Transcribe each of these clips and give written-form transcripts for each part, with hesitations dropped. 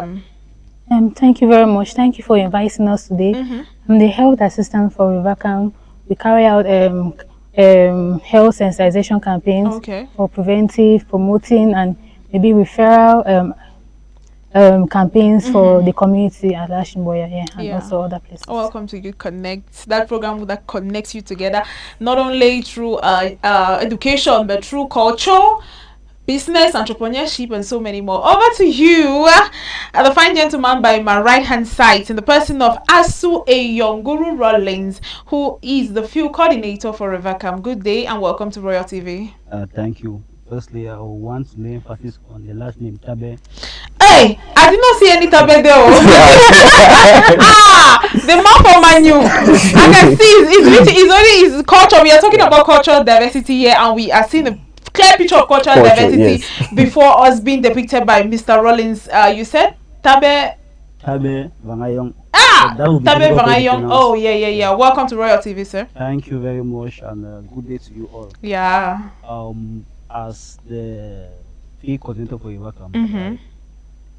Revacam? Thank you very much. Thank you for inviting us today. I'm the health assistant for Rivacam. We carry out health sensitization campaigns for preventive, promoting, and maybe referral campaigns for the community at Lashimboya, and also other places. Welcome to Youth Connect, that program that connects you together, not only through education, but through culture, business, entrepreneurship, and so many more. Over to you, the fine gentleman by my right hand side, in the person of Asu Eyonguru Rollins, who is the field coordinator for Revacam. Good day and welcome to Royal TV. Thank you. Firstly, I want to lay emphasis on the last name, Tabe. Hey, I did not see any Tabe there. The map for Manu. I can see it's only culture. We are talking about cultural diversity here, and we are seeing a clear picture of cultural diversity before us being depicted by Mr. Rollins. You said Tabe Vangayong. Tabe Vangayong. Oh, yeah. Welcome to Royal TV, sir. Thank you very much, and good day to you all. Yeah. As the field coordinator for Revacam,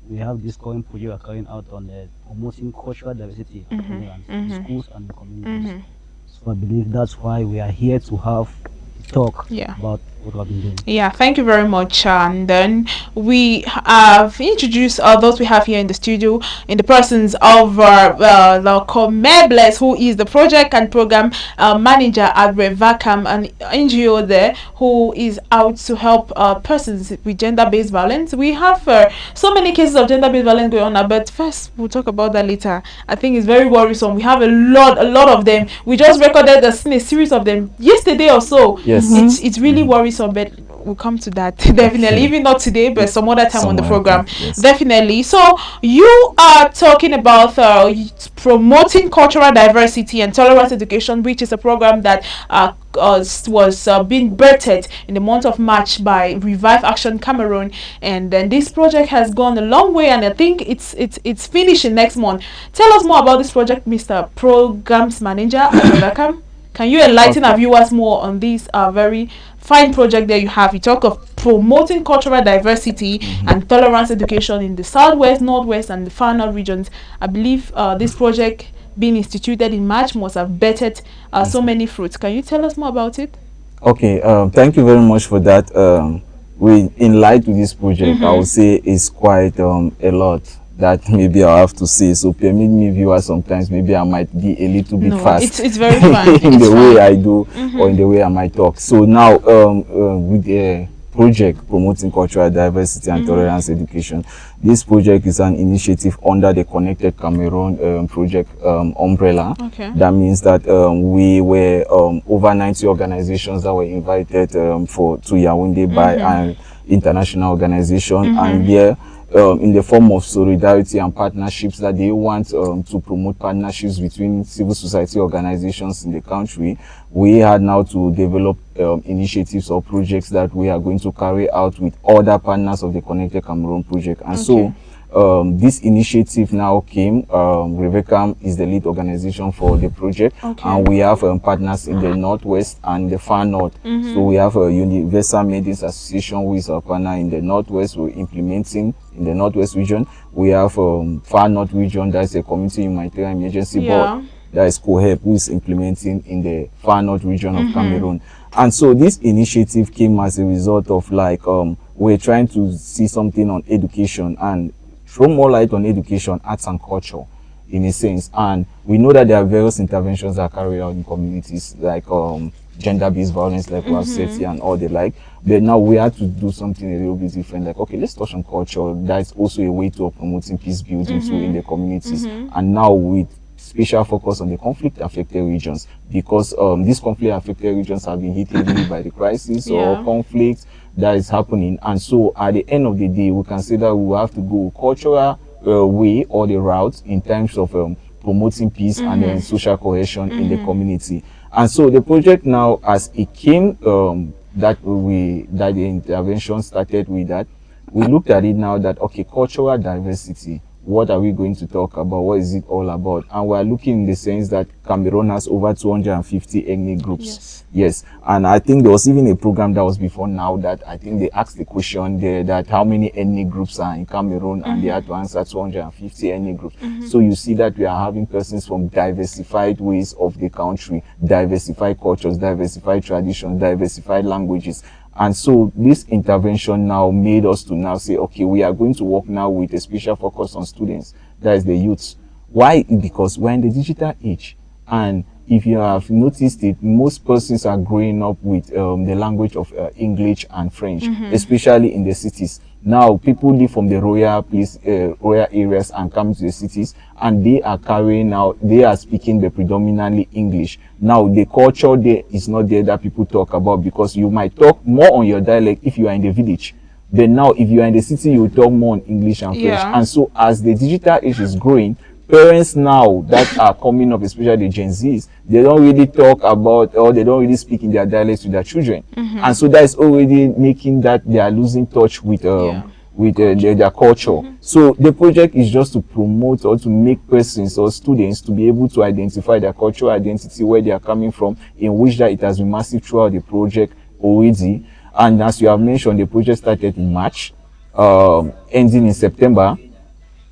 we have this current project we are carrying out on promoting cultural diversity in schools and communities. So I believe that's why we are here to have a talk about what we have been doing. Yeah, thank you very much. And then we have introduced those we have here in the studio in the persons of Mebles, who is the project and program manager at Revacam, an NGO there who is out to help persons with gender-based violence. We have so many cases of gender-based violence going on, but first we'll talk about that later. I think it's very worrisome. We have a lot of them. We just recorded a series of them yesterday or so. Yes. It's really worrisome, but we'll come to that definitely. Even not today, but some other time on the program. Definitely. So you are talking about promoting cultural diversity and tolerance education, which is a program that was being birthed in the month of March by Revive Action Cameroon, and then this project has gone a long way, and I think it's finishing next month. Tell us more about this project, Mr. Programs Manager at Revacam. Can you enlighten our viewers more on this very fine project that you have? You talk of promoting cultural diversity and tolerance education in the Southwest, Northwest, and the far North regions. I believe this project being instituted in March must have bettered so many fruits. Can you tell us more about it? Okay, thank you very much for that. In light to this project, I would say it's quite a lot that maybe I'll have to say. So permit me, viewers, sometimes maybe I might be a little bit fast. It's very fine. in the way I do or in the way I might talk. So now with the project promoting cultural diversity and tolerance education, this project is an initiative under the Connected Cameroon project umbrella. That means that we were over 90 organizations that were invited to Yaoundé by an international organization, and here in the form of solidarity and partnerships, that they want to promote partnerships between civil society organizations in the country. We had now to develop initiatives or projects that we are going to carry out with other partners of the Connected Cameroon project. And so this initiative now came. Revacam is the lead organization for the project, and we have partners in the Northwest and the far North. So we have a Universal Medicines Association, who is our partner in the Northwest. We're implementing in the Northwest region. We have far North region, that's a Community Humanitarian Emergency Board, that is COHEP, who is implementing in the far North region of Cameroon. And so this initiative came as a result of we're trying to see something on education and throw more light on education, arts and culture in a sense. And we know that there are various interventions that are carried out in communities, like gender-based violence, like we have said here, and all the like. But now we have to do something a little bit different. Like, okay, let's touch on culture. That's also a way to promoting peace building too in the communities. And now with special focus on the conflict-affected regions, because these conflict-affected regions have been hit heavily by the crisis or conflict that is happening. And so at the end of the day, we can say that we will have to go cultural way or the route in terms of promoting peace and then social cohesion in the community. And so the project now, as it came, that the intervention started with that, we looked at it now that, okay, cultural diversity, what are we going to talk about? What is it all about? And we're looking in the sense that Cameroon has over 250 ethnic groups. Yes. And I think there was even a program that was before now that I think they asked the question there that how many ethnic groups are in Cameroon, and they had to answer 250 ethnic groups. So you see that we are having persons from diversified ways of the country, diversified cultures, diversified traditions, diversified languages. And so this intervention now made us to now say, okay, we are going to work now with a special focus on students, that is the youths. Why? Because we're in the digital age. And if you have noticed it, most persons are growing up with the language of English and French, especially in the cities. Now, people live from the royal areas and come to the cities, and they are they are speaking the predominantly English. Now, the culture there is not there that people talk about, because you might talk more on your dialect if you are in the village. Then now, if you are in the city, you talk more on English and French. And so, as the digital age is growing, parents now that are coming up, especially the Gen Zs, they don't really talk about, or they don't really speak in their dialects to their children. And so that is already making that they are losing touch with their culture. So the project is just to promote or to make persons or students to be able to identify their cultural identity, where they are coming from, in which that it has been massive throughout the project already. And as you have mentioned, the project started in March, ending in September.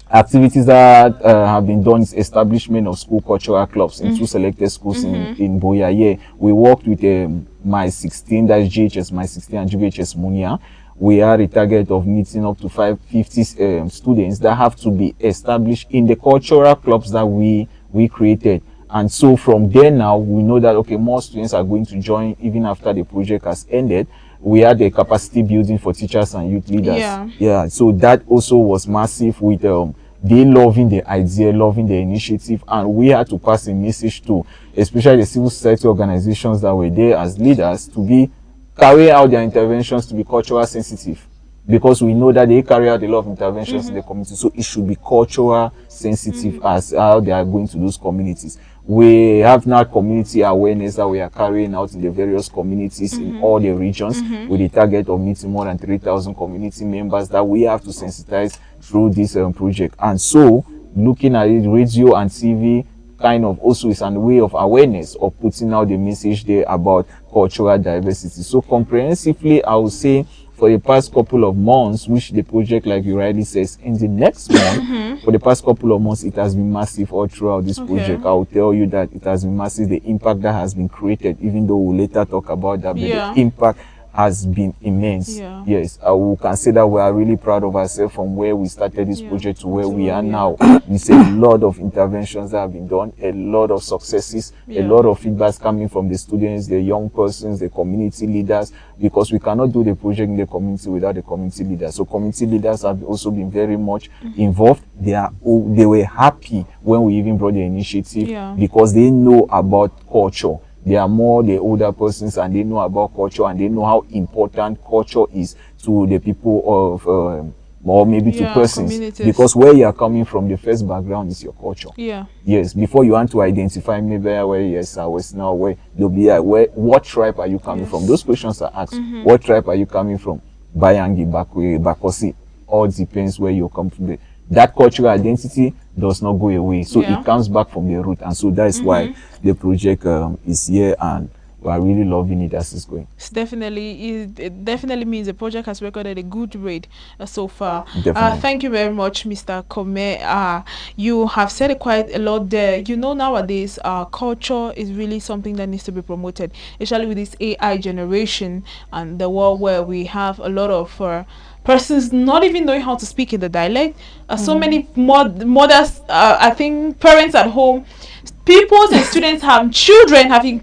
Activities that have been done is establishment of school cultural clubs in 2 selected schools in Boyaye. We worked with My 16, that's GHS My 16 and GHS Munia. We had a target of meeting up to 550 students that have to be established in the cultural clubs that we created. And so from there now, we know that, okay, more students are going to join even after the project has ended. We had a capacity building for teachers and youth leaders. So that also was massive, with they loving the idea, loving the initiative, and we had to pass a message to especially the civil society organizations that were there as leaders to be carry out their interventions to be cultural sensitive, because we know that they carry out a lot of interventions in the community, so it should be cultural sensitive as how they are going to those communities. We have now community awareness that we are carrying out in the various communities in all the regions, with the target of meeting more than 3,000 community members that we have to sensitize through this project. And so looking at it, radio and TV kind of also is a way of awareness of putting out the message there about cultural diversity. So comprehensively, I would say, for the past couple of months, which the project, like you rightly says, in the next month, for the past couple of months, it has been massive all throughout this project. I will tell you that it has been massive, the impact that has been created, even though we'll later talk about that, but the impact has been immense. Yes, we can say that we are really proud of ourselves from where we started this project to where we are now. We see a lot of interventions that have been done, a lot of successes, a lot of feedbacks coming from the students, the young persons, the community leaders, because we cannot do the project in the community without the community leaders. So community leaders have also been very much involved. They were happy when we even brought the initiative, because they know about culture. They are more the older persons, and they know about culture, and they know how important culture is to the people of, or maybe to persons. Because where you are coming from, the first background is your culture. Yes, before you want to identify maybe where yes, I was now, where you'll be what tribe are you coming from? Those questions are asked. What tribe are you coming from? Bayangi, Bakwe, Bakosi. All depends where you come from. That cultural identity does not go away, so it comes back from the root. And so that is why the project is here, and we are really loving it as it's going. It definitely means the project has recorded a good rate so far. Definitely. Thank you very much, Mr. Kome. You have said quite a lot there. You know, nowadays culture is really something that needs to be promoted, especially with this AI generation and the world where we have a lot of persons not even knowing how to speak in the dialect. So many mothers, I think parents at home, pupils and students have children having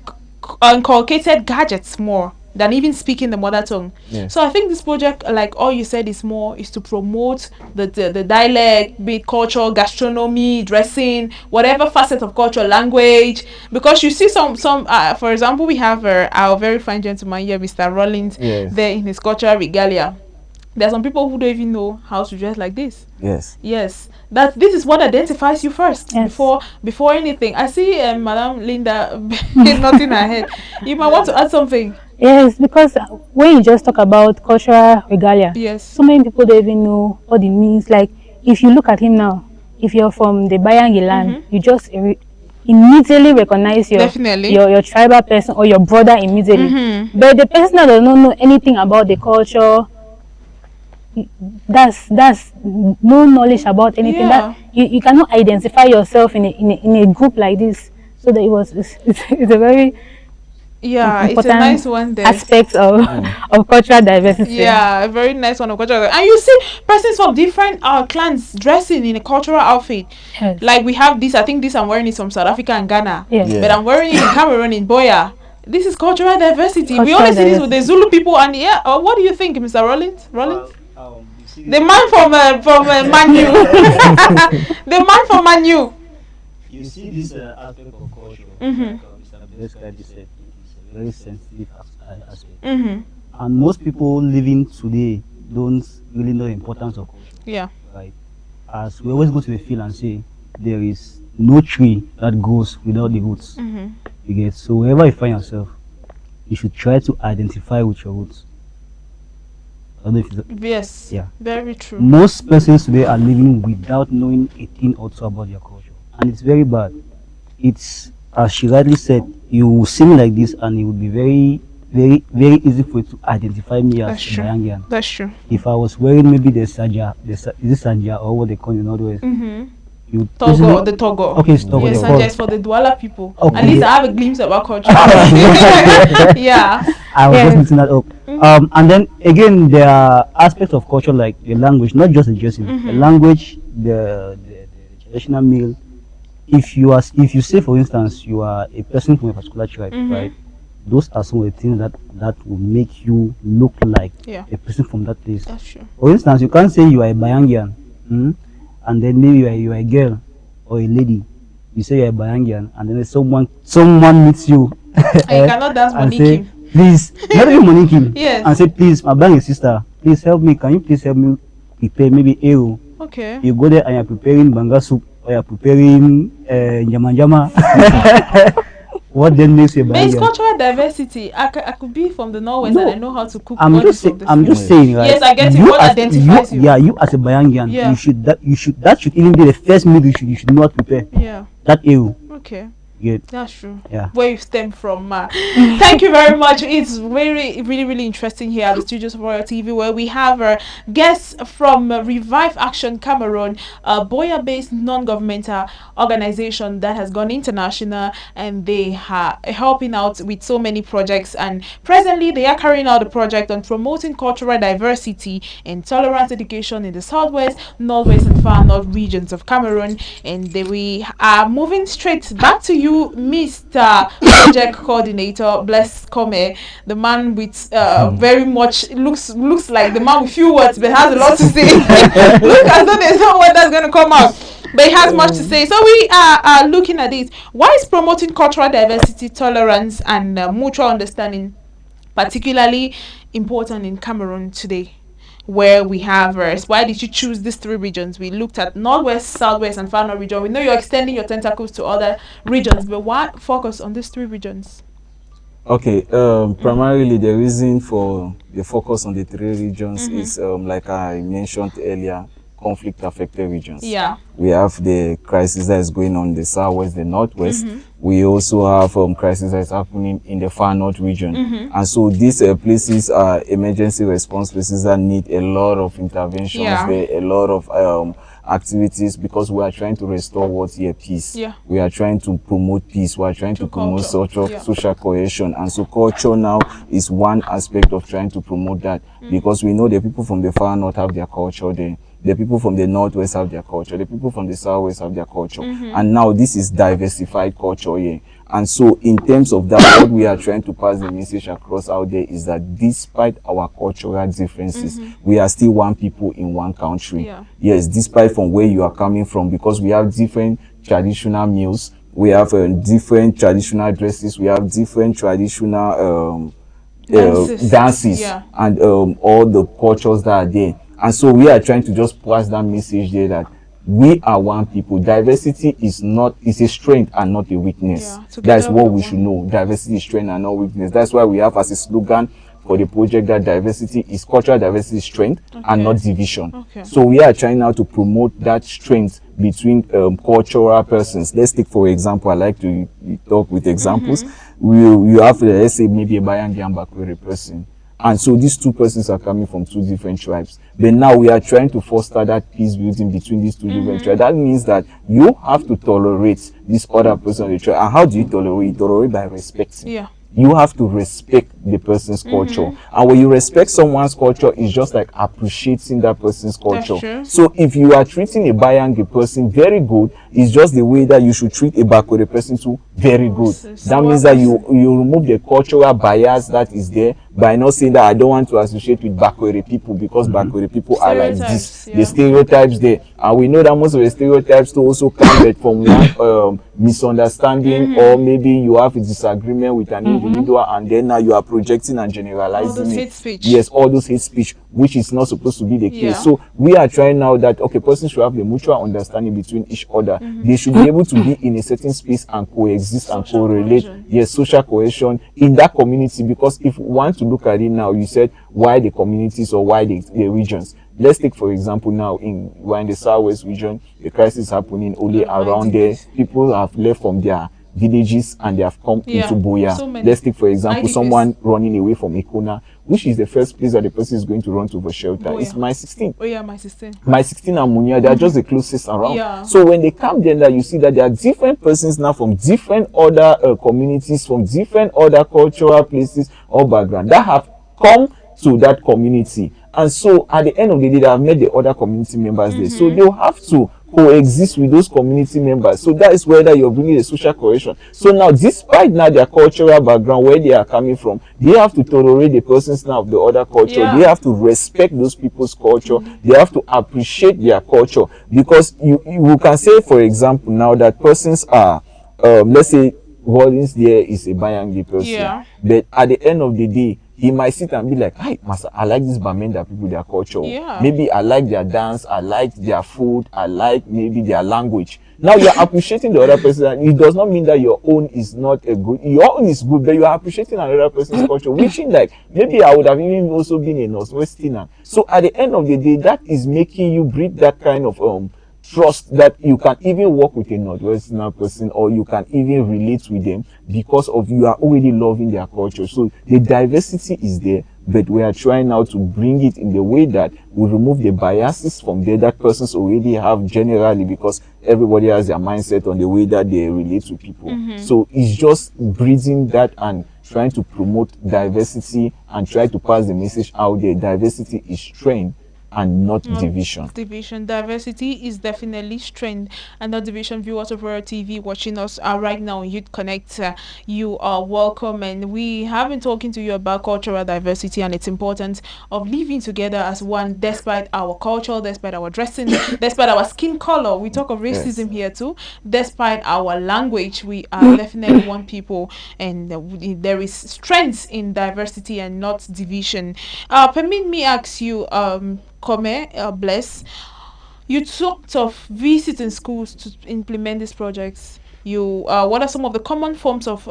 inculcated gadgets more than even speaking the mother tongue. So I think this project, like all you said, is to promote the dialect, be it culture, gastronomy, dressing, whatever facet of culture, language. Because you see some for example, we have our very fine gentleman here, Mr. Rollins, there in his cultural regalia. There are some people who don't even know how to dress like this. That this is what identifies you first before anything. I see Madam Linda nodding her head. You might want to add something. Yes, because when you just talk about cultural regalia, so many people don't even know what it means. Like, if you look at him now, if you're from the Bayangi land, you just immediately recognize your tribal person or your brother immediately. But the person that does not know anything about the culture, that's no knowledge about anything, that you cannot identify yourself in a group like this. So that it's a very it's a nice one there. Aspect of cultural diversity. Yeah, a very nice one of cultural. And you see persons from different clans dressing in a cultural outfit. Yes. Like we have this, I think this I'm wearing is from South Africa and Ghana. Yes. But I'm wearing it in Cameroon in Boya. This is cultural diversity. We only see this with the Zulu people, and what do you think, Mr. Rollins? The man from Manu. The man from Manu. You see this aspect of culture. Mr. Very sensitive aspect. And most people living today don't really know the importance of culture. Yeah. Right. As we always go to the field and say, there is no tree that grows without the roots. You get, so wherever you find yourself, you should try to identify with your roots. I don't know if yes. Yeah. Very true. Most persons today are living without knowing a thing or two about their culture, and it's very bad. It's, as she rightly said, you will see me like this and it would be very, very, very easy for you to identify me as a Bayangian. That's true. If I was wearing maybe the Sanja, is it Sanja or what they call it in other ways? Togo, the Togo. Okay, it's Togo. Yes, Sanja is for the Douala people. Okay. At least I have a glimpse of our culture. Yeah. I was just mixing that up. And then again, there are aspects of culture like the language, not just the dressing. The language, the traditional meal. If you say, for instance, you are a person from a particular tribe, right? Those are some of the things that will make you look like a person from that place. That's true. For instance, you can't say you are a Bayangian, and then maybe you are a girl or a lady. You say you are a Bayangian, and then someone meets you. And you cannot dance Monikim. Please, not even Monikim. Yes. And say, please, my Bayangi sister, please help me. Can you please help me prepare maybe Ero? Okay. You go there and you're preparing banga soup, or you're preparing njama. What then makes you a Bayangian? But it's cultural diversity. I could be from the Northwest and I know how to cook. I'm just saying, right? Yes, I get it. What identifies you? Yeah, you as a Bayangian, that should even be the first meal you should know how to prepare. Yeah. That Ero. Okay. Yeah. That's true. Yeah. Where you stem from. Thank you very much. It's really interesting here at the studios of Royal TV, where we have guests from Revive Action Cameroon, a Boya-based non-governmental organization that has gone international, and they are helping out with so many projects. And presently, they are carrying out a project on promoting cultural diversity and tolerance education in the Southwest, Northwest, and Far North regions of Cameroon. And we are moving straight back to you, Mr. Project Coordinator Bless Kome, the man with very much looks like the man with few words but has a lot to say. Look as though there's no word that's going to come out, but he has much to say. So we are looking at this. Why is promoting cultural diversity, tolerance, and mutual understanding particularly important in Cameroon today, where we have why did you choose these three regions? We looked at Northwest, Southwest, and Far North region. We know you're extending your tentacles to other regions, but why focus on these three regions? Okay, primarily the reason for the focus on the three regions is like I mentioned earlier, conflict affected regions. Yeah. We have the crisis that is going on in the Southwest, the Northwest. We also have crisis that is happening in the Far North region. And so these places are emergency response places that need a lot of interventions, a lot of activities, because we are trying to restore what's here, peace. We are trying to promote peace. We are trying to promote social cohesion. And so culture now is one aspect of trying to promote that, because we know the people from the Far North have their culture there. The people from the Northwest have their culture. The people from the Southwest have their culture. And now this is diversified culture here. And so in terms of that, what we are trying to pass the message across out there is that despite our cultural differences, we are still one people in one country. Yes, despite from where you are coming from, because we have different traditional meals, we have different traditional dresses, we have different traditional dances and all the cultures that are there. And so we are trying to just pass that message there that we are one people. Diversity is a strength and not a weakness. That's what we should know. Diversity is strength and not weakness. That's why we have as a slogan, for the project that diversity is cultural diversity strength and not division. So we are trying now to promote that strength between cultural persons. Let's take for example, I like to talk with examples. You have let's say maybe a Bayangi and Bakwere person, and so these two persons are coming from two different tribes, but now we are trying to foster that peace building between these two different tribes. That means that you have to tolerate this other person of the tribe. And how do you tolerate? Tolerate by respecting. You have to respect the person's culture, and when you respect someone's culture, it's just like appreciating that person's culture. So if you are treating a Bayangi person very good, it's just the way that you should treat a Bakwere person too very good. That means that you remove the cultural bias that is there by not saying that I don't want to associate with Bakwere people because Bakwere people are like this. The stereotypes there, and we know that most of the stereotypes too also come from one misunderstanding, or maybe you have a disagreement with an individual, and then now you are projecting and generalizing all those hate speech. Yes, all those hate speech, which is not supposed to be the case. So we are trying now that okay, persons should have the mutual understanding between each other. They should be able to be in a certain space and coexist and correlate. Yes, social cohesion in that community. Because if we want to look at it now, you said why the communities or why the regions. Let's take for example now we're in the Southwest region, the crisis happening only around there. People have left from their villages and they have come into Boya. Let's take for example someone running away from Ikona, which is the first place that the person is going to run to for shelter. Boya. It's my 16. Oh yeah, my 16. My 16 and Munya, they are just the closest around. So when they come there, that you see that there are different persons now from different other communities, from different other cultural places or background that have come to that community. And so at the end of the day, they have met the other community members there. So they'll have to coexist with those community members. So that is where that you're bringing the social cohesion. So now, despite now their cultural background, where they are coming from, they have to tolerate the persons now of the other culture. They have to respect those people's culture. They have to appreciate their culture. Because you can say, for example, now that persons are, let's say, Rollins there is a Bayangi person. But at the end of the day, he might sit and be like, "Hi, master, I like this Bamenda people, their culture. Maybe I like their dance, I like their food, I like maybe their language." Now you're appreciating the other person. It does not mean that your own is not a good. Your own is good, but you are appreciating another person's culture, wishing like maybe I would have even also been a Northwesterner. So at the end of the day, that is making you breed that kind of trust that you can even work with a Northwesterner person, or you can even relate with them because of you are already loving their culture. So the diversity is there, but we are trying now to bring it in the way that we remove the biases from there that persons already have generally, because everybody has their mindset on the way that they relate to people. So it's just breeding that and trying to promote diversity and try to pass the message out there. Diversity is strength and not division. Diversity is definitely strength and not division. Viewers of Royal TV watching us right now on Youth Connect, you are welcome, and we have been talking to you about cultural diversity and its importance of living together as one, despite our culture, despite our dressing, despite our skin color. We talk of racism here too. Despite our language, we are definitely one people, and there is strength in diversity and not division. Permit me ask you, Bless, you talked of visiting schools to implement these projects. What are some of the common forms of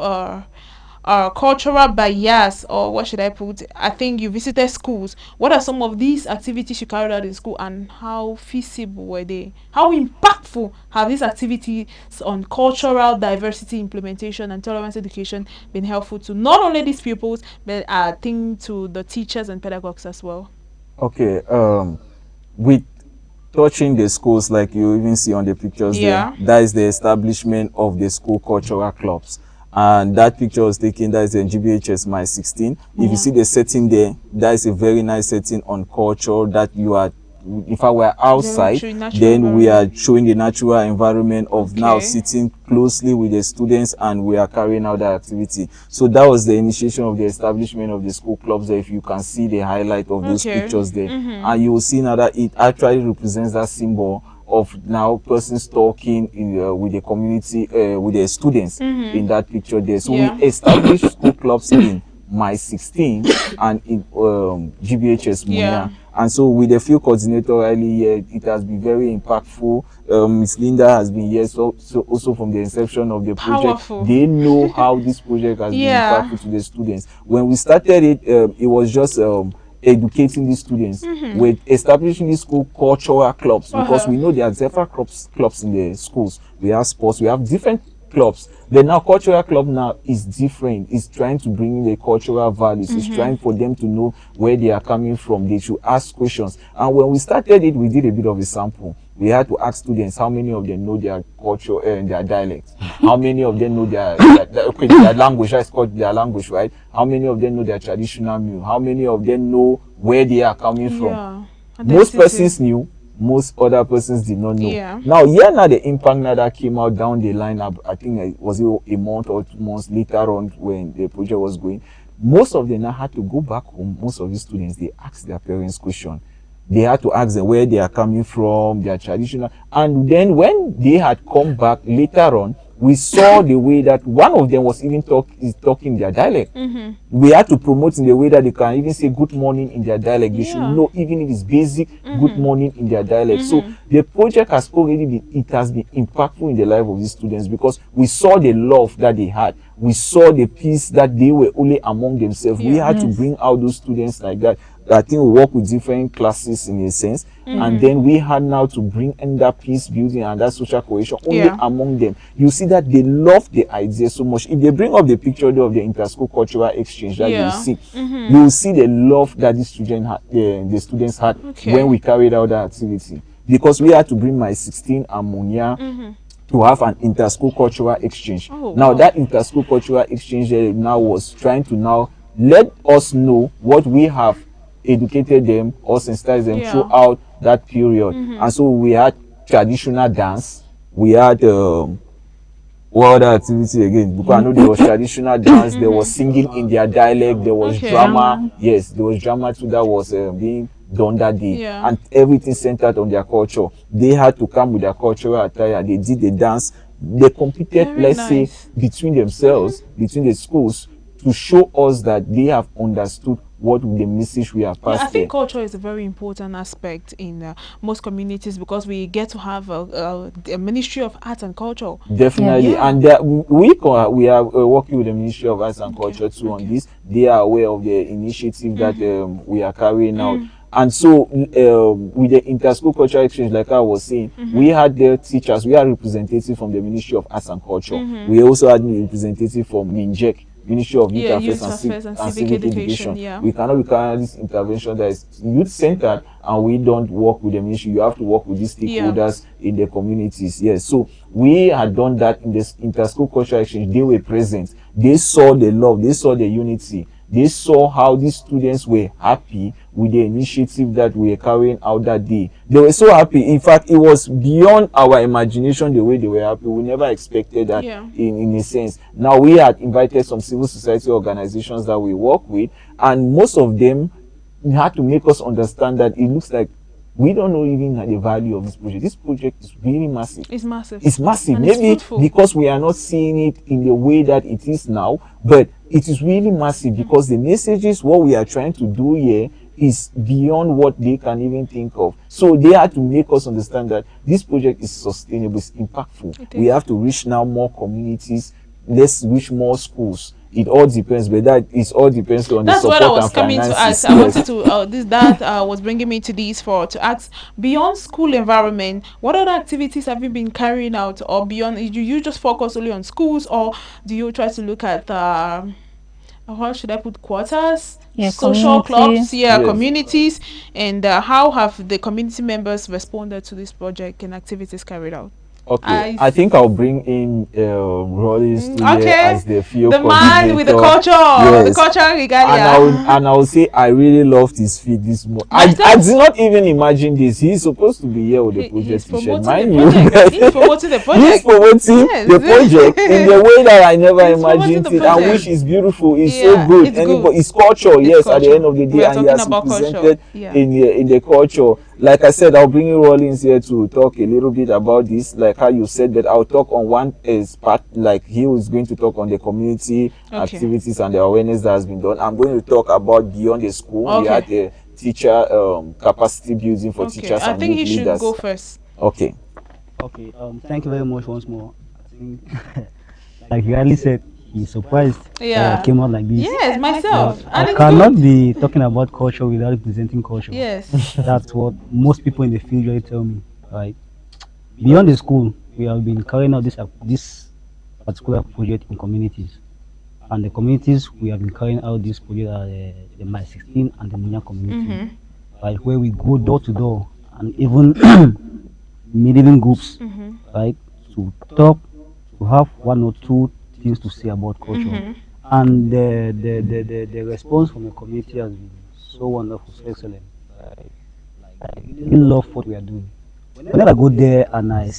cultural bias, or what should I put? I think you visited schools. What are some of these activities you carried out in school, and how feasible were they? How impactful have these activities on cultural diversity implementation and tolerance education been helpful to not only these pupils, but I think to the teachers and pedagogues as well? Okay, with touching the schools, like you even see on the pictures there, that is the establishment of the school cultural clubs. And that picture was taken, that is the GBHS My 16. If you see the setting there, that is a very nice setting on culture that you are, if I were outside, then we are showing the natural environment of now sitting closely with the students and we are carrying out that activity. So that was the initiation of the establishment of the school clubs there. If you can see the highlight of those pictures there, and you will see now that it actually represents that symbol of now persons talking with the community, with the students in that picture there. So we established school clubs in My 16 and in GBHS Munya. And so with the field coordinator Riley here, it has been very impactful. Miss Linda has been here, so also from the inception of the project. Powerful. They know how this project has been impactful to the students. When we started it, it was just educating the students with establishing these school cultural clubs, because we know there are several clubs in the schools. We have sports, we have different clubs. The now cultural club now is different. It's trying to bring in the cultural values. It's trying for them to know where they are coming from. They should ask questions. And when we started it, we did a bit of a sample. We had to ask students how many of them know their culture and their dialects. How many of them know their language. That's called their language, right? How many of them know their traditional meal? How many of them know where they are coming from? Most persons knew. Most other persons did not know. Now the impact now that came out down the line, I think it was a month or 2 months later on when the project was going. Most of them now had to go back home. Most of the students, they asked their parents question. They had to ask them where they are coming from, their traditional. And then when they had come back later on, we saw the way that one of them was even talking their dialect. We had to promote in the way that they can even say good morning in their dialect. They should know, even if it's basic, good morning in their dialect. So the project has already been impactful in the life of these students, because we saw the love that they had. We saw the peace that they were only among themselves. We had to bring out those students like that. I think we work with different classes in a sense, and then we had now to bring in that peace building and that social cohesion only among them. You see that they love the idea so much. If they bring up the picture of the inter-school cultural exchange that you see, you will see the love that the students had when we carried out that activity, because we had to bring my 16 ammonia to have an inter-school cultural exchange. That inter-school cultural exchange now was trying to now let us know what we have educated them or sensitized them throughout that period. And so we had traditional dance, we had what other activity again, because I know there was traditional dance, there was singing in their dialect, there was drama. Yes, there was drama too that was being done that day, and everything centered on their culture. They had to come with their cultural attire. They did the dance. They competed, let's say, between themselves, between the schools, to show us that they have understood what the message we are passing. I think culture is a very important aspect in most communities, because we get to have a Ministry of Arts and Culture. Definitely, and we are working with the Ministry of Arts and Culture too on this. They are aware of the initiative that we are carrying out. And so with the inter-school cultural exchange, like I was saying, we had their teachers, we had representatives from the Ministry of Arts and Culture. We also had a representative from MINJEC, Ministry of Youth Affairs and Civic Education. We cannot recover this intervention that is youth-centered, and we don't work with the ministry. You have to work with these stakeholders in the communities. Yes, so we had done that in this inter-school cultural exchange. They were present. They saw the love. They saw the unity. They saw how these students were happy with the initiative that we were carrying out that day. They were so happy. In fact, it was beyond our imagination the way they were happy. We never expected that in a sense. Now, we had invited some civil society organizations that we work with, and most of them had to make us understand that it looks like we don't know even the value of this project. This project is really massive. It's massive. It's massive. And maybe it's because we are not seeing it in the way that it is now, but it is really massive, because the messages, what we are trying to do here, is beyond what they can even think of. So they had to make us understand that this project is sustainable, it's impactful. We have to reach now more communities. Let's reach more schools. It all depends, but all depends on the support and finances. That's what I was coming to ask. I wanted to that was bringing me to this to ask, beyond school environment, what other activities have you been carrying out, or beyond? Do you just focus only on schools, or do you try to look at how should I put quarters, social clubs, communities, and how have the community members responded to this project and activities carried out? Okay, I think I'll bring in Rollins as the field coordinator. Man with the culture, the cultural regalia. And I will say I really loved his feed this morning. I did not even imagine this. He's supposed to be here with the project t-shirt. Mind you, he's promoting the project. He's promoting the project in the way that I never imagined it, and which is beautiful. It's so good. It's culture. Yes, at the end of the day, and he has presented in the culture. Like I said, I'll bring you Rollins here to talk a little bit about this, like how you said that. I'll talk on one part, like he was going to talk on the community activities and the awareness that has been done. I'm going to talk about beyond the school. We had teacher capacity building for teachers I and think youth he should leaders. go first. Okay. Okay. Thank you very much once more. I think, like you rightly said, he's surprised Yeah. came out like this. Yes, myself. And I it's cannot good. be talking about culture without presenting culture. Yes. That's what most people in the field really tell me. Right. Beyond the school, we have been carrying out this particular project in communities. And the communities we have been carrying out this project are the My 16 and the Munya community. Right, where we go door to door and even meeting groups, right, to talk, to have one or two things to say about culture. And the response from the community has been so wonderful, so excellent. I really love what we are doing. Whenever I go there and I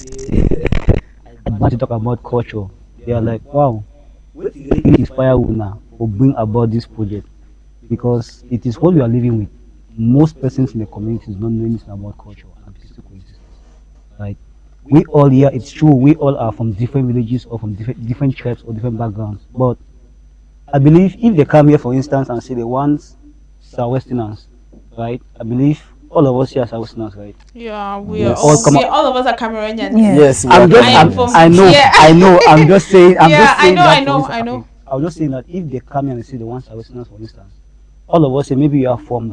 want to talk about culture, they are like, wow, what really inspire Una or bring about this project? Because it is what we are living with. Most persons in the community don't know anything about culture and peaceful coexistence. Right? We all here, it's true, we all are from different villages or from different tribes or different backgrounds. But I believe if they come here, for instance, and say they want Southwesterners, right? I believe all of us here are Southwesterners, right? Yeah, we Yes. are all of us are Cameroonians. Yes, I'm just, I know, Yeah. I know. I'm just saying. I'm Yeah, just saying I that. know. Okay, I was just saying that if they come here and say they want Southwesterners, for instance, all of us say maybe you are from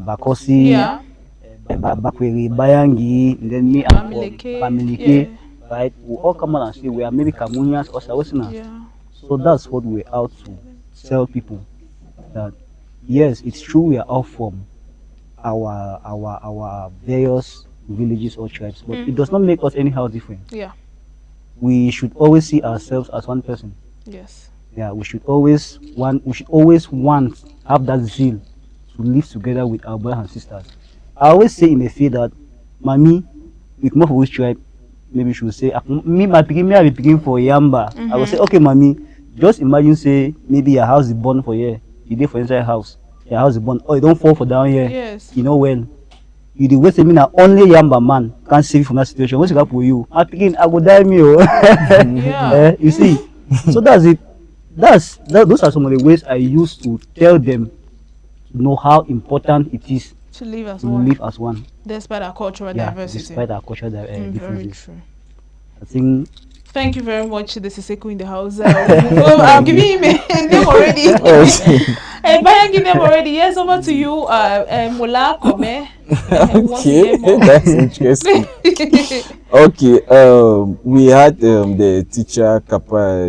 Bakosi, Yeah. Bakweri, Bayangi, and then me, I'm from Bamileke. Bamileke, right? We all come out and say we are maybe Cameroonians or Southwesterners. Yeah. So that's what we're out to tell people, that yes, it's true we are all from our various villages or tribes, but it does not make us anyhow different. Yeah. We should always see ourselves as one person. Yes. Yeah, we should always want have that zeal to live together with our brothers and sisters. I always say in the field that mommy, we come from which tribe, maybe she will say, me I be picking for Yamba. I will say, okay, mommy, just imagine say maybe your house is born for here, you did for inside house, your house is born, oh you don't fall for down here. Yes. You know well. You the way say me now only Yamba man can save you from that situation. What's it up for you? I picking I go die me. Yeah. You see. So that's it. Those are some of the ways I use to tell them to know how important it is To live as to one. live as one. Despite our cultural Yeah, diversity. despite our cultural Very differences. true. I think. Thank you very much, the Siseko in the house. I'm giving him a name already. Hey, Bayan, give them already. Yes, over to you, Mola Kome. Okay, that's interesting. Okay, we had the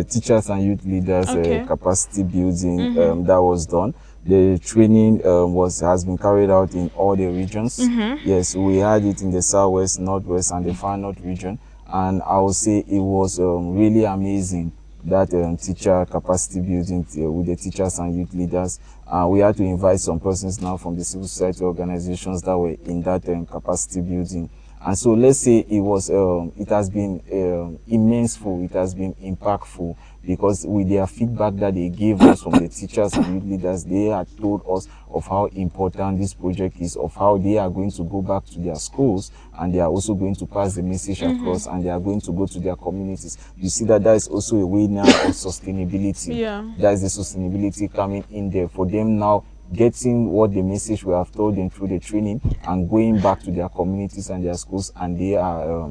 teachers and youth leaders capacity building that was done. The training has been carried out in all the regions. Yes, we had it in the Southwest, Northwest, and the Far North region. And I would say it was really amazing, that teacher capacity building with the teachers and youth leaders. We had to invite some persons now from the civil society organizations that were in that capacity building. And so let's say it has been immenseful, it has been impactful, because with their feedback that they gave us from the teachers and youth leaders, they had told us of how important this project is, of how they are going to go back to their schools, and they are also going to pass the message across, and they are going to go to their communities. You see that is also a way now of sustainability. Yeah. That is the sustainability coming in there for them now, getting what the message we have told them through the training and going back to their communities and their schools, and they are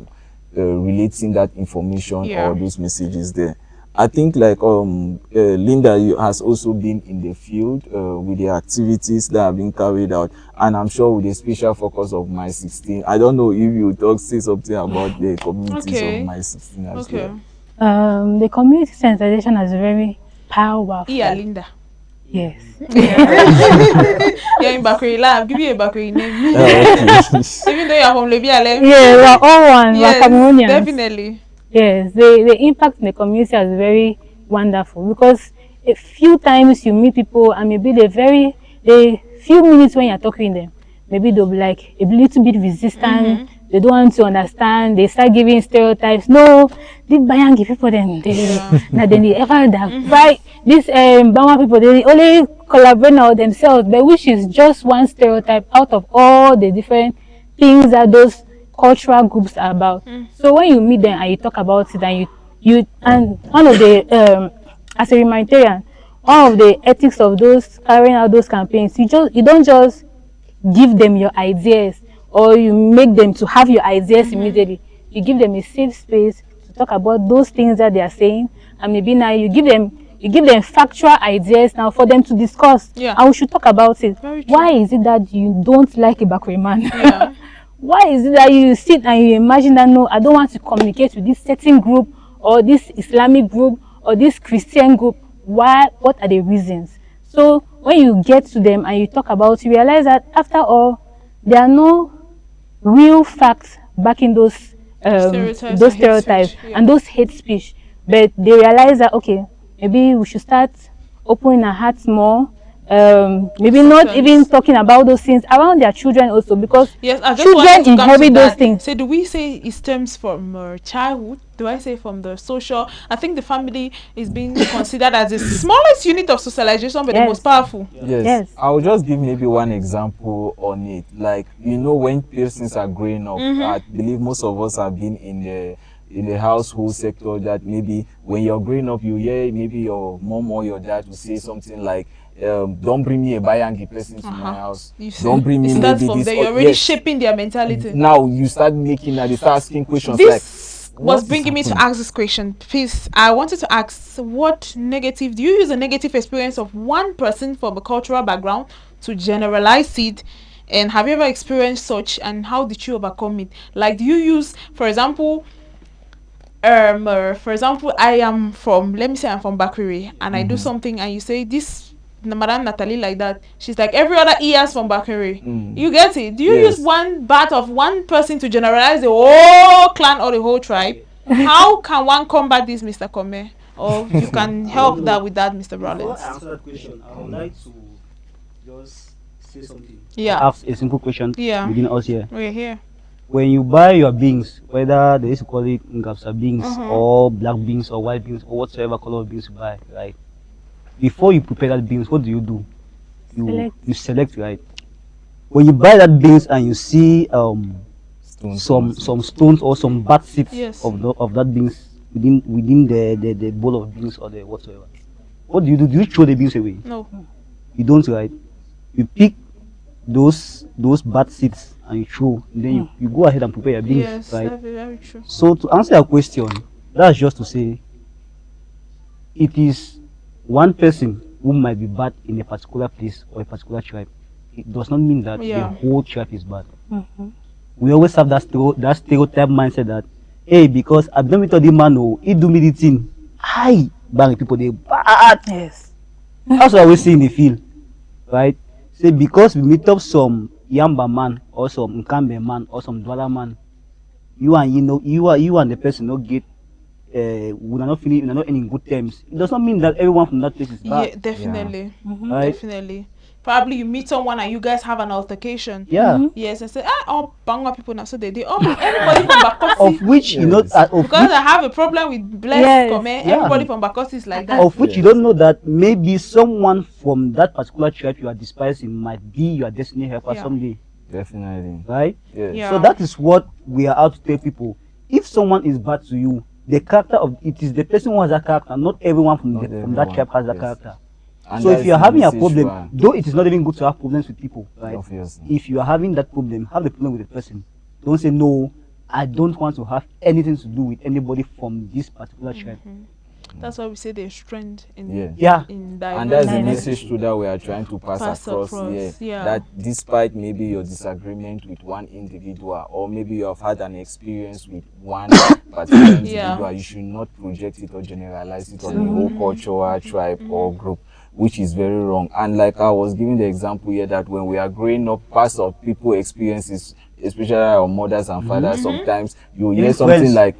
relating that information or those messages there. I think like Linda, you has also been in the field with the activities that have been carried out, and I'm sure with a special focus of My 16. I don't know if you say something about the communities of My 16 as well. The community sensitization is very powerful. Yeah, Linda. Yes. Yeah, in Bakri Lab, give you a Bakri name. Even though you're from Libya, yeah, we're all one. Yes, we're Cameroonians. Definitely. Yes, the impact in the community is very wonderful, because a few times you meet people and maybe the few minutes when you're talking to them, maybe they'll be like a little bit resistant. They don't want to understand. They start giving stereotypes. No, these Bayangi people then they ever that right. These Bama people, they only collaborate now themselves, but which is just one stereotype out of all the different things that those cultural groups are about. So when you meet them and you talk about it, and you and one of the as a humanitarian, all of the ethics of those carrying out those campaigns. You don't just give them your ideas or you make them to have your ideas immediately. You give them a safe space to talk about those things that they are saying, and maybe now you give them factual ideas now for them to discuss. Yeah. And we should talk about it. Very true. Why is it that you don't like a Bakwe man? Yeah. Why is it that you sit and you imagine that, no, I don't want to communicate with this certain group or this Islamic group or this Christian group? Why? What are the reasons? So when you get to them and you talk about it, you realize that after all, there are no real facts backing those stereotypes yeah. and those hate speech. But they realize that, okay, maybe we should start opening our hearts more. Maybe not even talking about those things around their children also, because yes, I just children inherit those things. So do we say it stems from childhood? Do I say from the social? I think the family is being considered as the smallest unit of socialization, but the most powerful. Yes. I'll just give maybe one example on it. Like, you know, when persons are growing up, I believe most of us have been in the household sector that maybe when you're growing up, you hear maybe your mom or your dad will say something like, don't bring me a Bayangi person to my house. Don't bring me maybe from this. There, you're already shaping their mentality. Now you start making they start asking questions this was bringing me to ask this question. Please, I wanted to ask, what negative, do you use a negative experience of one person from a cultural background to generalize it? And have you ever experienced such, and how did you overcome it? Like, do you use, for example, I am from, let me say I'm from Bakuri, and I do something, and you say this Madame Natalie like that, she's like every other ES from Bakuri. You get it? Do you use one bat of one person to generalize the whole clan or the whole tribe? How can one combat this, Mr. Kome? Or you can help that with that, Mr. Rollins? Before I answer that question, I would like to just say something. Yeah. Ask a simple question. Yeah. Within us here. We're here. When you buy your beans, whether they used to call it Ngapsa beans or black beans or white beans or whatsoever color of beans you buy, right? Before you prepare that beans, what do? You select, right? When you buy that beans and you see some stones or some bad seeds of that beans within the bowl of beans or the whatsoever, what do? Do you throw the beans away? No. You don't, right? You pick those bad seeds and you throw, and then you go ahead and prepare your beans. Yes, right? that's very true. So to answer your question, that's just to say it is one person who might be bad in a particular place or a particular tribe. It does not mean that the whole tribe is bad. We always have that stereotype mindset that, hey, because I don't meet the man who he do me the thing, hi, bang people they bad. Yes. That's what we see in the field, right? Say because we meet up some Yamba man or some Nkambe man or some Dwala man, you and the person don't get we are not feeling, we are not in good terms. It does not mean that everyone from that place is bad. Yeah, definitely. Right? Definitely. Probably you meet someone and you guys have an altercation. Yeah. Yes, I said, all Bangla people now, so they everybody from Bakosi. Of which you know, because I have a problem with blessed comment. Everybody from Bakosi is like that. Of which you don't know that maybe someone from that particular tribe you are despising might be your destiny helper someday. Definitely. Right? Yeah. So that is what we are out to tell people. If someone is bad to you, the character of it is the person who has that character. Not everyone from that tribe has that character. And so if you are having a problem, though it is not even good to have problems with people, right? Obviously. If you are having that problem, have the problem with the person. Don't say, no, I don't want to have anything to do with anybody from this particular tribe. That's why we say there's strength in in and that's the message too that we are trying to pass across. That despite maybe your disagreement with one individual, or maybe you have had an experience with one particular individual, you should not project it or generalize it on the whole cultural tribe or group, which is very wrong. And like I was giving the example here, that when we are growing up, parts of people experiences, especially our mothers and fathers, sometimes you hear something like,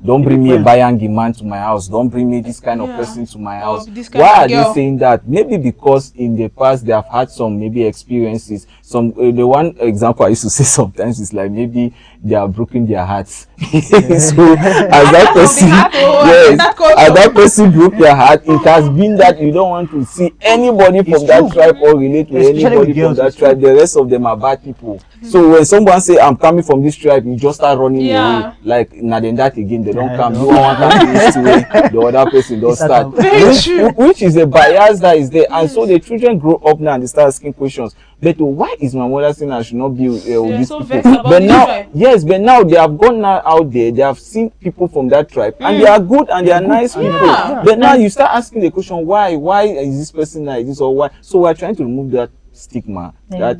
don't bring me a Bayangi man to my house, don't bring me this kind of person to my house. Why are they saying that? Maybe because in the past they have had some maybe experiences. The one example I used to say sometimes is like, maybe they have broken their hearts. So as that person, as that person broke their heart, it has been that you don't want to see anybody from that tribe or relate to anybody from that tribe. The rest of them are bad people. So when someone say I'm coming from this tribe, you just start running away. Like now then that again, they don't come. You want to come this way, the other person don't start. Which is a bias that is there, and so the children grow up now and they start asking questions. But why is my mother saying I should not be with these people? But now, yes, but now they have gone now out there. They have seen people from that tribe, and they are good and they are nice people. But now you start asking the question, why? Why is this person like this, or why? So we are trying to remove that stigma, that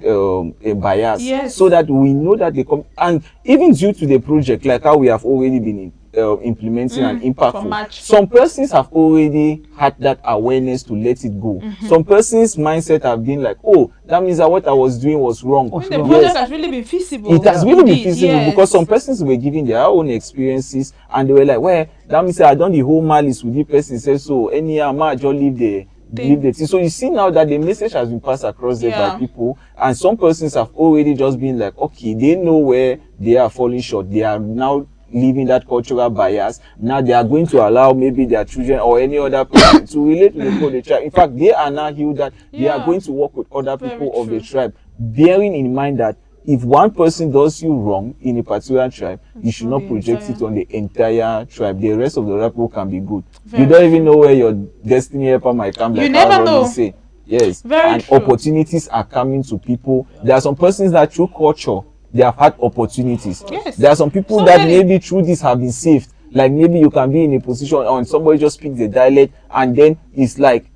bias, so that we know that they come. And even due to the project, like how we have already been implementing and impactful, some persons have already had that awareness to let it go. Some persons mindset have been like, oh, that means that what I was doing was wrong. The project has really been feasible. It has really been feasible because some persons were giving their own experiences and they were like, well, that means I done the whole malice with the person, says so anyhow I just leave the thing. So you see now that the message has been passed across there by people, and some persons have already just been like, okay, they know where they are falling short. They are now leaving that cultural bias. Now they are going to allow maybe their children or any other person to relate to the tribe. In fact, they are now healed that they are going to work with other people of the tribe, bearing in mind that if one person does you wrong in a particular tribe, you should not project it on the entire tribe. The rest of the other people can be good. You don't even know where your destiny helper might come. Like you never know. Say. Yes. And opportunities are coming to people. There are some persons that through culture, they have had opportunities. There are some people that maybe through this have been saved. Like maybe you can be in a position and somebody just speaks the dialect and then it's like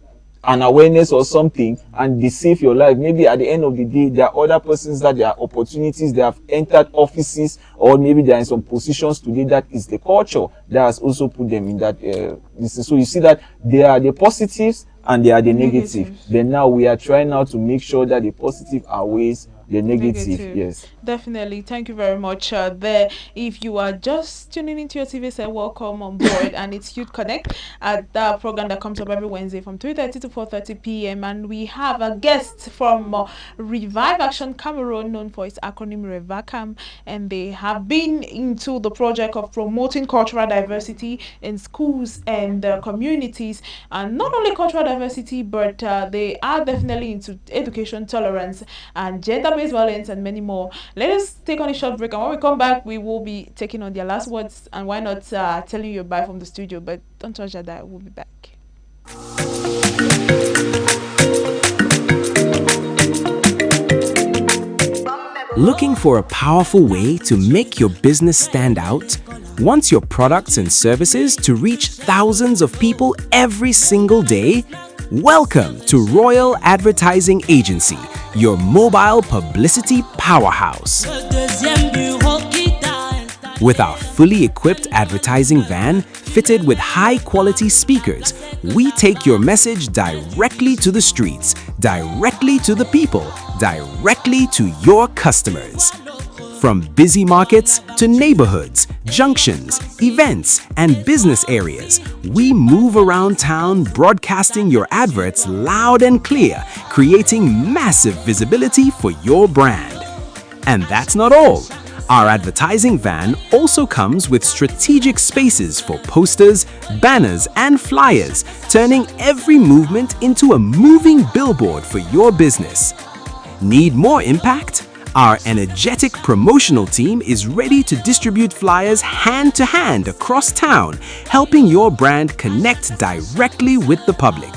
an awareness or something and they save your life. Maybe at the end of the day, there are other persons that there are opportunities, they have entered offices, or maybe they are in some positions today that is the culture that has also put them in that so you see that there are the positives and there are the negatives. Then now we are trying now to make sure that the positive outweighs the negative. Yes, definitely. Thank you very much. There, if you are just tuning into your TV set, welcome on board. And it's Youth Connect, at the program that comes up every Wednesday from 3:30 to 4:30 p.m. and we have a guest from Revive Action Cameroon, known for its acronym Revacam, and they have been into the project of promoting cultural diversity in schools and communities, and not only cultural diversity, but they are definitely into education, tolerance, and gender-based violence, and many more. Let us take on a short break, and when we come back, we will be taking on their last words, and why not telling you bye from the studio. But don't touch that dial. We'll be back. Looking for a powerful way to make your business stand out? Want your products and services to reach thousands of people every single day? Welcome to Royal Advertising Agency, your mobile publicity powerhouse. With our fully equipped advertising van fitted with high-quality speakers, we take your message directly to the streets, directly to the people, directly to your customers. From busy markets to neighborhoods, junctions, events, and business areas, we move around town broadcasting your adverts loud and clear, creating massive visibility for your brand. And that's not all. Our advertising van also comes with strategic spaces for posters, banners, and flyers, turning every movement into a moving billboard for your business. Need more impact? Our energetic promotional team is ready to distribute flyers hand to hand across town, helping your brand connect directly with the public.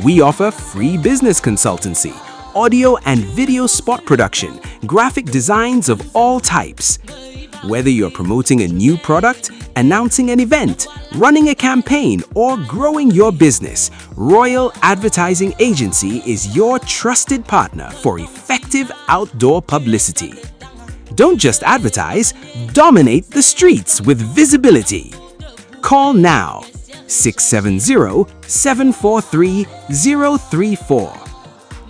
We offer free business consultancy, audio and video spot production, graphic designs of all types. Whether you're promoting a new product, announcing an event, running a campaign, or growing your business, Royal Advertising Agency is your trusted partner for effective outdoor publicity. Don't just advertise, dominate the streets with visibility. Call now 670-743-034.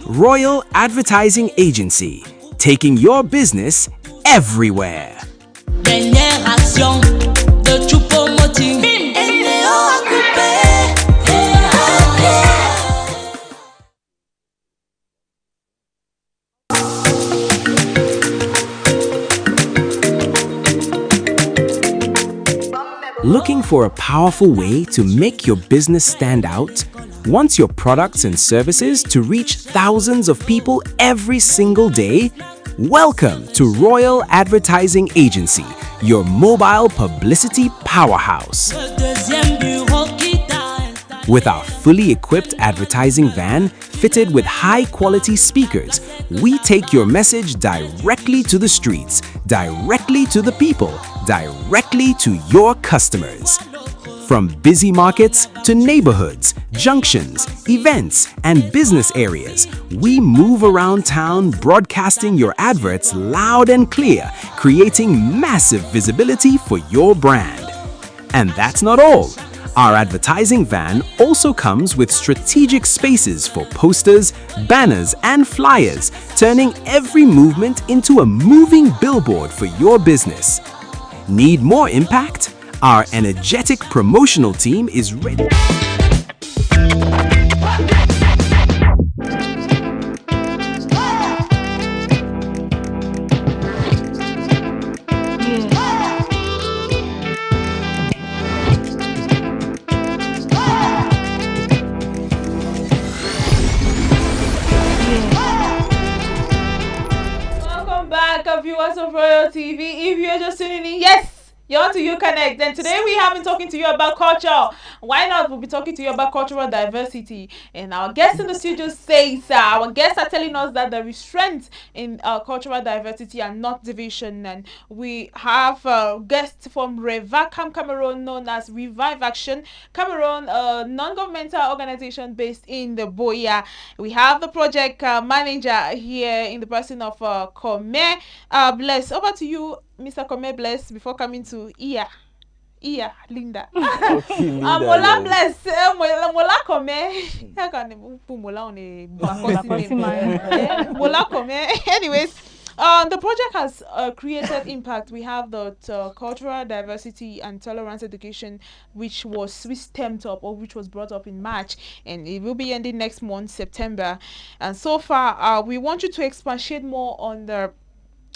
Royal Advertising Agency, taking your business everywhere. Looking for a powerful way to make your business stand out? Want your products and services to reach thousands of people every single day? Welcome to Royal Advertising Agency, your mobile publicity powerhouse. With our fully equipped advertising van fitted with high-quality speakers, we take your message directly to the streets, directly to the people, directly to your customers. From busy markets to neighborhoods, junctions, events, and business areas, we move around town broadcasting your adverts loud and clear, creating massive visibility for your brand. And that's not all. Our advertising van also comes with strategic spaces for posters, banners, and flyers, turning every movement into a moving billboard for your business. Need more impact? Our energetic promotional team is ready. Viewers of Royal TV, if you're just tuning in, yes, you're on to You Connect. And today we have been talking to you about culture. Why not? We'll be talking to you about cultural diversity. And our guest in the studio says, our guests are telling us that there is strength in cultural diversity and not division. And we have a guest from Revacam Cameroon, known as Revive Action Cameroon, a non-governmental organization based in the Boya. We have the project manager here in the person of Kome Bless. Over to you, Mr. Kome Bless, before coming to Linda. Okay, Linda, Mola Bless, Mola Kome. How can you put Mola on a Mola Kome? Anyways, the project has created impact. We have the cultural diversity and tolerance education, which stemmed up, or which was brought up in March, and it will be ending next month, September. And so far, we want you to expatiate more on the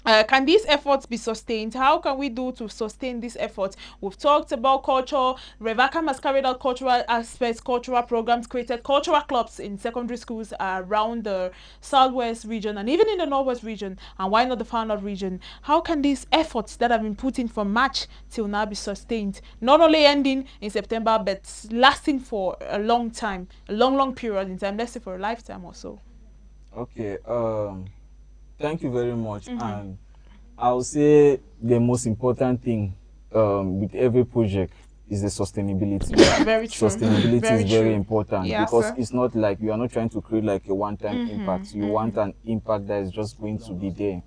can these efforts be sustained? How can we do to sustain these efforts? We've talked about culture. Revacam has carried out cultural aspects, cultural programs, created cultural clubs in secondary schools around the southwest region and even in the northwest region, and why not the far north region? How can these efforts that have been put in from March till now be sustained? Not only ending in September, but lasting for a long time, a long period in time, let's say for a lifetime or so. Okay. Thank you very much. And I would say the most important thing with every project is the sustainability. Very true. Sustainability is very important, because it's not like you are not trying to create like a one-time impact. You want an impact that is just going to be there.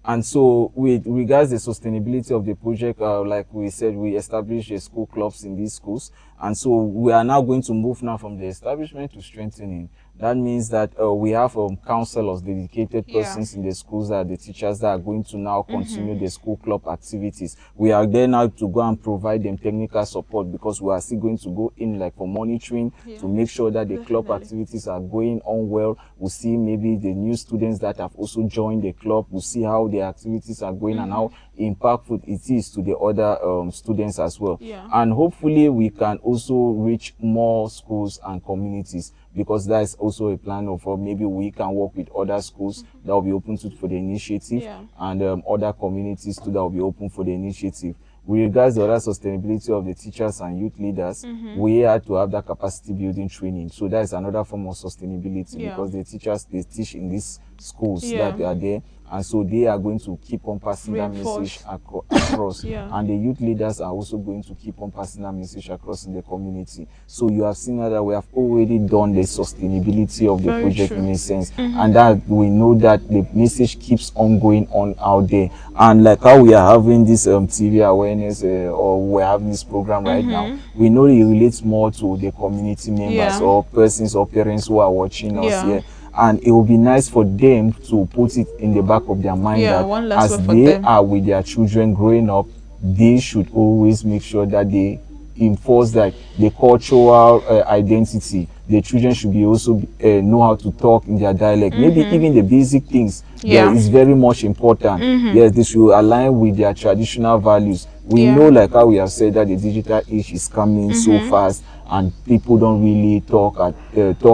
And so with regards to the sustainability of the project, like we said, we established the school clubs in these schools. And so we are now going to move now from the establishment to strengthening. That means that we have counselors, dedicated persons in the schools, that are the teachers that are going to now continue the school club activities. We are there now to go and provide them technical support, because we are still going to go in like for monitoring to make sure that the club activities are going on well. We'll see maybe the new students that have also joined the club. We'll see how the activities are going and how impactful it is to the other students as well. And hopefully we can also reach more schools and communities, because that is also a plan of maybe we can work with other schools that will be open for the initiative, and other communities too that will be open for the initiative. With regards to the other sustainability of the teachers and youth leaders, we had to have that capacity building training. So that is another form of sustainability, because the teachers, they teach in these schools that are there, and so they are going to keep on passing that message across. And the youth leaders are also going to keep on passing that message across in the community. So you have seen that we have already done the sustainability of the project in a sense, and that we know that the message keeps on going on out there. And like how we are having this TV awareness, or we're having this program right now, we know it relates more to the community members or persons or parents who are watching us here. And it will be nice for them to put it in the back of their mind that as they are with their children growing up, they should always make sure that they enforce that the cultural identity. The children should be also know how to talk in their dialect. Maybe even the basic things there is very much important. Yes, they should align with their traditional values. We know, like how we have said, that the digital age is coming so fast, and people don't really talk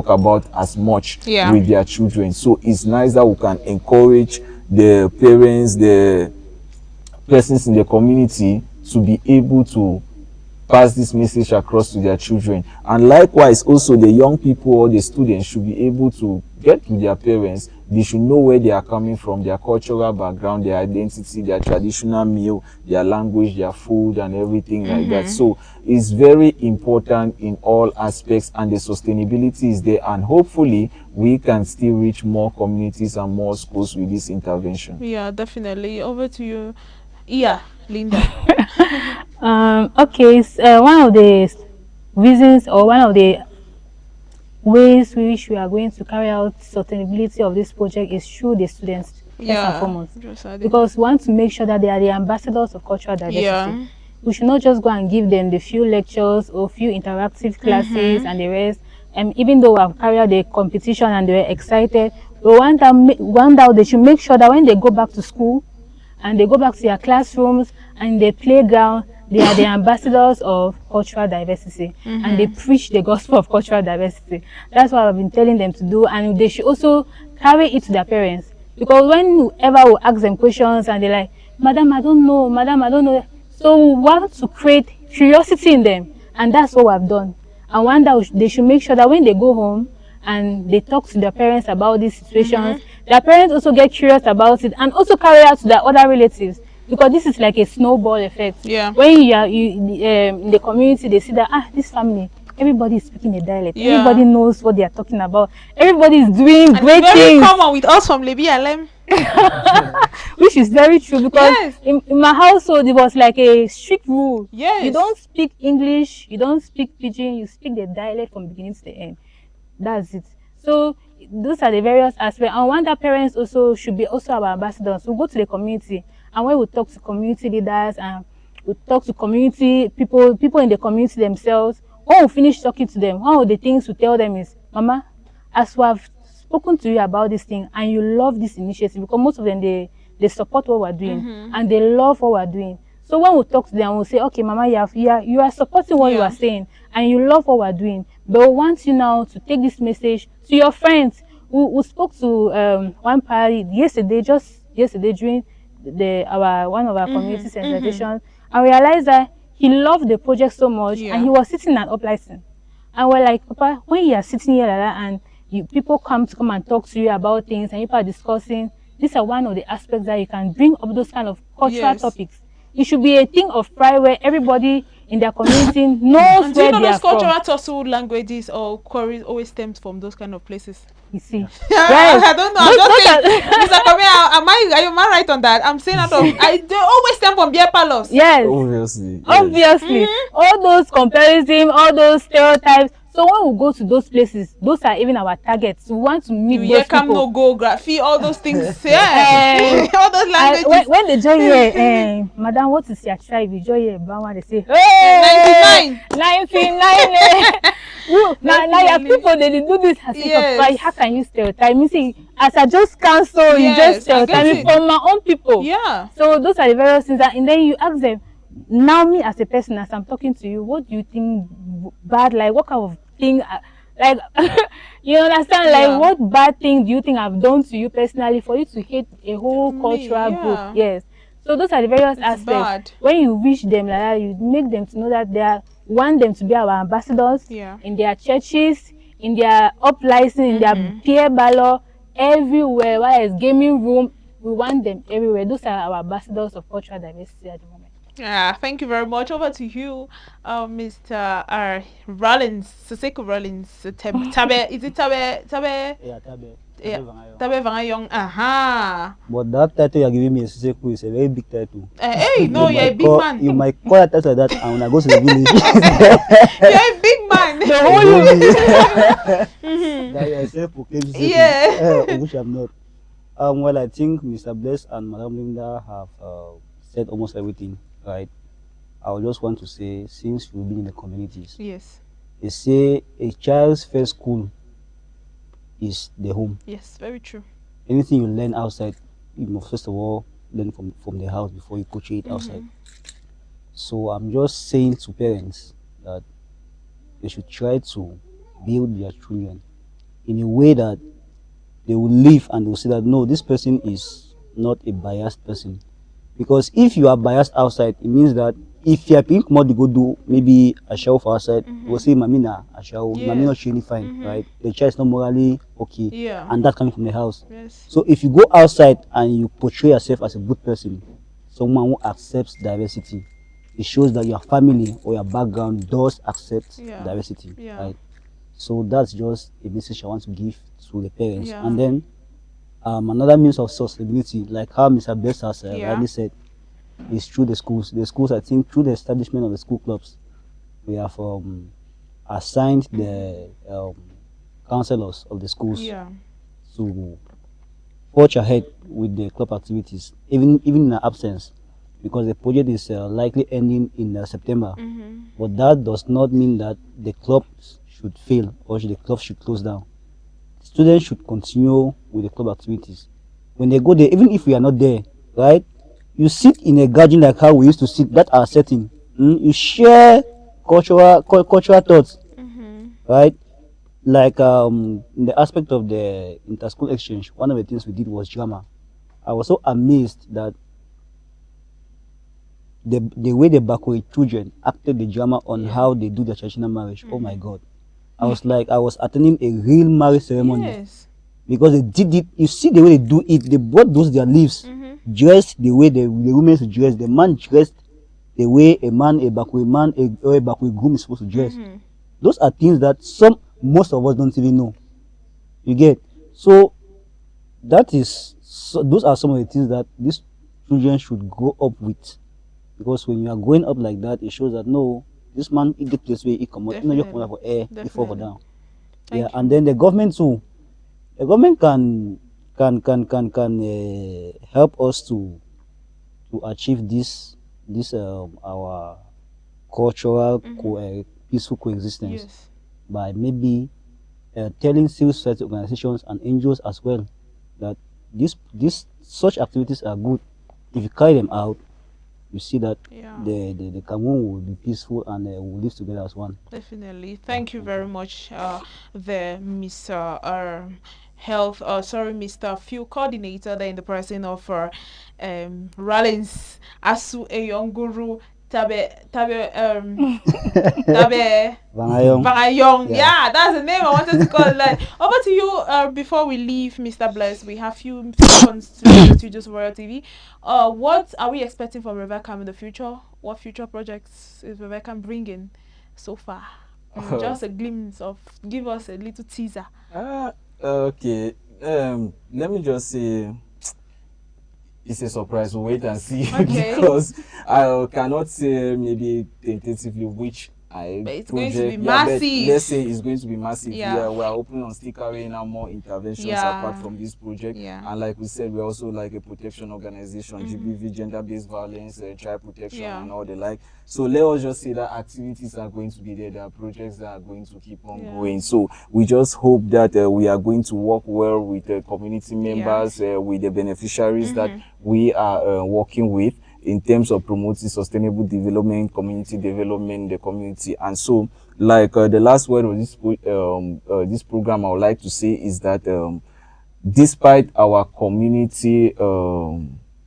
about as much with their children. So it's nice that we can encourage the parents, the persons in the community, to be able to pass this message across to their children. And likewise, also the young people or the students should be able to get to their parents. They should know where they are coming from, their cultural background, their identity, their traditional meal, their language, their food, and everything like that. So it's very important in all aspects, and the sustainability is there, and hopefully we can still reach more communities and more schools with this intervention. Yeah, definitely. Over to you. Yeah, Linda. Okay, so, one of the reasons, or one of the ways which we are going to carry out sustainability of this project is through the students, first and foremost, because we want to make sure that they are the ambassadors of cultural diversity. We should not just go and give them the few lectures or few interactive classes and the rest. And even though we have carried out the competition and they were excited, we want that they should make sure that when they go back to school and they go back to their classrooms and the playground, they are the ambassadors of cultural diversity, and they preach the gospel of cultural diversity. That's what I've been telling them to do, and they should also carry it to their parents, because whenever we ask them questions and they're like, "Madam, I don't know, Madam, I don't know," so we want to create curiosity in them, and that's what we've done. And one that they should make sure that when they go home and they talk to their parents about these situations, their parents also get curious about it and also carry out to their other relatives, because this is like a snowball effect. When you are in the community, they see that this family, everybody is speaking a dialect. Everybody knows what they are talking about. Everybody is doing great things. Very common with us from Libya, which is very true, because in my household it was like a strict rule. You don't speak English, you don't speak Pidgin, you speak the dialect from beginning to the end. That's it. So those are the various aspects, and one that parents also should be also our ambassadors. So go to the community, and when we talk to community leaders and we talk to community people in the community themselves, when we finish talking to them, one of the things we tell them is, "Mama, as we have spoken to you about this thing and you love this initiative," because most of them they support what we're doing and they love what we're doing. So when we talk to them, we'll say, "Okay, Mama, you are supporting what you are saying and you love what we're doing, but we want you now to take this message to your friends." We spoke to one party yesterday, just yesterday, during one of our community sensitizations, and realized that he loved the project so much, and he was sitting at Uplisting, and we're like, "Papa, when you are sitting here like that and people come and talk to you about things and people are discussing, these are one of the aspects that you can bring up those kind of cultural topics. It should be a thing of pride where everybody in their community knows where they are from." Cultural tussle languages or quarries always stems from those kind of places. You see, I don't know. I'm just saying, Mr. Kamia, are you right on that? I'm saying they always stem from beer parlors. Yes, obviously. All those comparisons, all those stereotypes. So when we go to those places, those are even our targets. We want to meet those people. No geography, all those things. All those languages. When they join here, "Madam, what is your tribe?" You join here, they say, "Hey, 99. Now your people, they do this as if how can you stereotype me? See, as I just cancel, you just stereotype me from my own people. So those are the various things, and then you ask them, now me as a person, as I'm talking to you, what do you think bad, like what kind of thing, like you understand, like what bad thing do you think I've done to you personally for you to hate a whole cultural group?" Yes. So those are the various aspects. Bad. When you reach them like that, you make them to know that they are, want them to be our ambassadors in their churches, in their uplisting, in their peer ballot, everywhere. Where it's gaming room, we want them everywhere. Those are our ambassadors of cultural diversity at the moment. Thank you very much. Over to you, Mr. Rollins, Soseko Rollins. Tabe, is it Tabe? Yeah, Tabe. Tabe Vangayong. Aha. But that title you're giving me, Soseko, is a very big title. Hey, no, you're a big man. You might call a title like that, and when I go to the village, you're a big man. The whole you. That you are self-proclaimed Soseko. Which I'm not. Well, I think Mr. Bless and Madam Linda have said almost everything. Right, I would just want to say, since we've been in the communities, yes, they say a child's first school is the home. yes, very true. Anything you learn outside, you must first of all learn from the house before you coach it outside. So I'm just saying to parents that they should try to build their children in a way that they will live and they'll say that no, this person is not a biased person. Because if you are biased outside, it means that if you are being come out to go do maybe a show for outside, we'll say Mamina a show, Mamina not really fine, right? The child is not morally okay, and that's coming from the house. Yes. So if you go outside and you portray yourself as a good person, someone who accepts diversity, it shows that your family or your background does accept diversity, right? So that's just a message I want to give to the parents. And then another means of sustainability, like how Mr. Best has rightly said, is through the schools. The schools, I think, through the establishment of the school clubs, we have assigned the counselors of the schools to forge ahead with the club activities, even in our absence, because the project is likely ending in September. But that does not mean that the clubs should fail or the club should close down. Students should continue with the club activities. When they go there, even if we are not there, right? You sit in a garden like how we used to sit, that our setting. You share cultural thoughts, right? Like in the aspect of the inter-school exchange, one of the things we did was drama. I was so amazed that the way the Bakwe children acted the drama on how they do their traditional marriage. Oh my God. I was like, I was attending a real marriage ceremony. Yes. Because they did it. You see the way they do it. They brought those their leaves, dressed the way the women should dress. The man dressed the way a Bakwe man, or a Bakwe groom is supposed to dress. Those are things that most of us don't even know. You get? So those are some of the things that these children should grow up with. Because when you are growing up like that, it shows that no, this man he get this way, he come out, you come out for air before for down. And then the government too. The government can help us to achieve this our cultural peaceful coexistence by maybe telling civil society organizations and NGOs as well that such activities are good. If you carry them out, you see that the Cameroon will be peaceful and will live together as one. Definitely. Thank you very much, the Mr. Mr. Field Coordinator there in the person of Rollins Asu Eyonguru Tabe Bangayong. Yeah, that's the name I wanted to call it. Like, over to you. Before we leave, Mr. Bless, we have few seconds to the studios Royal TV. What are we expecting from Revacam in the future? What future projects is Revacam bringing so far? Just a glimpse of. Give us a little teaser. Okay. Let me just say. It's a surprise. We'll wait and see because I cannot say maybe tentatively which it's project. Going to be massive. Let's say it's going to be massive. Yeah, we are open on still carrying out more interventions apart from this project. And like we said, we're also like a protection organization, GBV, gender-based violence, child protection, and all the like. So let us just say that activities are going to be there. There are projects that are going to keep on going. So we just hope that we are going to work well with the community members, with the beneficiaries that we are working with, in terms of promoting sustainable development, community development in the community. And so, like the last word of this program, I would like to say is that despite our community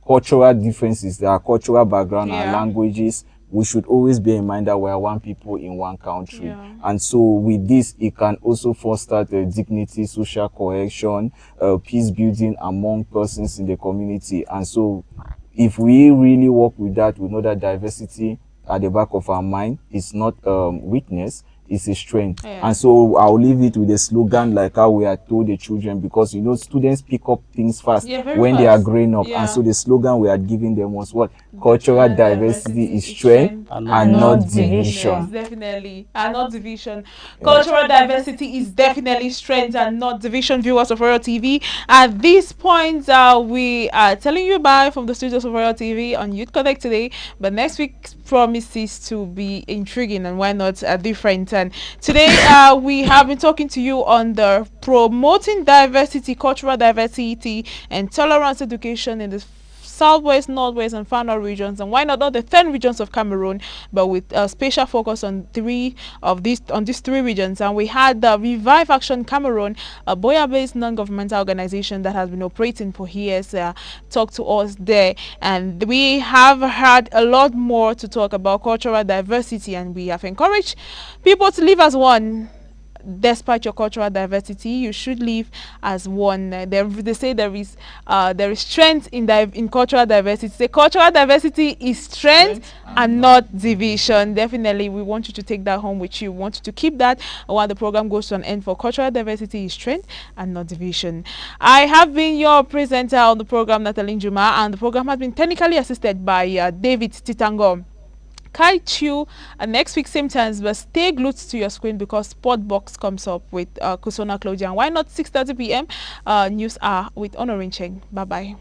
cultural differences, our cultural background, our languages, we should always bear in mind that we are one people in one country. And so with this, it can also foster the dignity, social cohesion, peace building among persons in the community. And so if we really work with that, we know that diversity at the back of our mind is not weakness, is a strength. And so I'll leave it with a slogan like how we are told the children, because you know students pick up things fast when they are growing up. And so the slogan we are giving them was what? Cultural diversity is strength and not division. Definitely, and not division. Cultural diversity is definitely strength and not division. Viewers of Royal TV, at this point we are telling you bye from the studios of Royal TV on Youth Connect today, but next week promises to be intriguing, and why not different. And today we have been talking to you on the promoting diversity, cultural diversity and tolerance education in the southwest, northwest, and far north regions, and why not all the 10 regions of Cameroon, but with a special focus on these 3 regions. And we had the Revive Action Cameroon, a Boya-based non-governmental organization that has been operating for years, talk to us there, and we have had a lot more to talk about cultural diversity, and we have encouraged people to live as one. Despite your cultural diversity, you should live as one. They say there is strength in cultural diversity. The cultural diversity is strength and not division. Definitely, we want you to take that home with you. We want you to keep that while the program goes to an end. For cultural diversity is strength and not division. I have been your presenter on the program, Natalie Juma, and the program has been technically assisted by David Titango. Catch you next week same times, but stay glued to your screen because Sport Box comes up with Kusona Claudia. And why not 6:30 p.m. News hour with Honoring Cheng. Bye bye.